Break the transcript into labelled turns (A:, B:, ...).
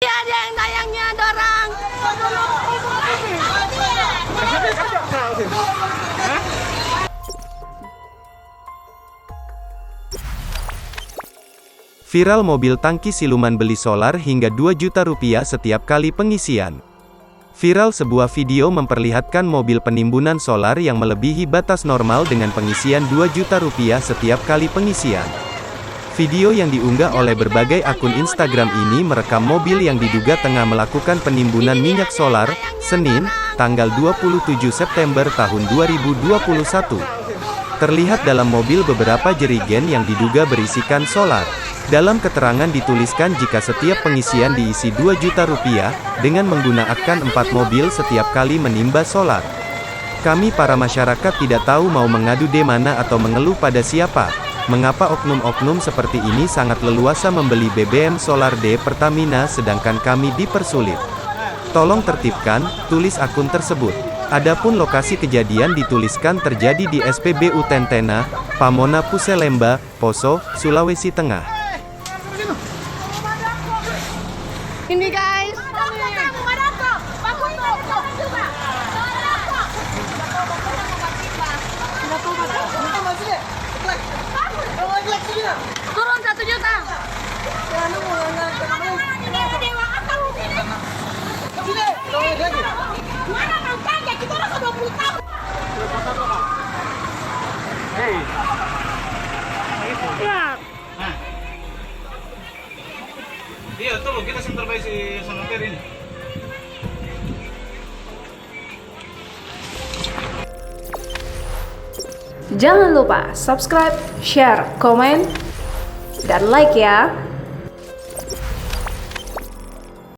A: Ada yang tayangnya dorong.
B: Viral mobil tangki siluman beli solar hingga 2 juta rupiah setiap kali pengisian. Viral sebuah video memperlihatkan mobil penimbunan solar yang melebihi batas normal dengan pengisian 2 juta rupiah setiap kali pengisian. Video yang diunggah oleh berbagai akun Instagram ini merekam mobil yang diduga tengah melakukan penimbunan minyak solar, Senin, tanggal 27 September tahun 2021. Terlihat dalam mobil beberapa jerigen yang diduga berisikan solar. Dalam keterangan dituliskan jika setiap pengisian diisi 2 juta rupiah, dengan menggunakan 4 mobil setiap kali menimba solar. Kami para masyarakat tidak tahu mau mengadu di mana atau mengeluh pada siapa. Mengapa oknum-oknum seperti ini sangat leluasa membeli BBM solar di Pertamina sedangkan kami dipersulit. Tolong tertibkan, tulis akun tersebut. Adapun lokasi kejadian dituliskan terjadi di SPBU Tentena, Pamona Puselemba, Poso, Sulawesi Tengah.
A: Ini guys. Turun 1 juta. Mana makanya kita orang 20 tahun.
C: Hei. Iya, tolong kita terbaik si Santer ini.
D: Jangan lupa subscribe, share, komen, dan like ya.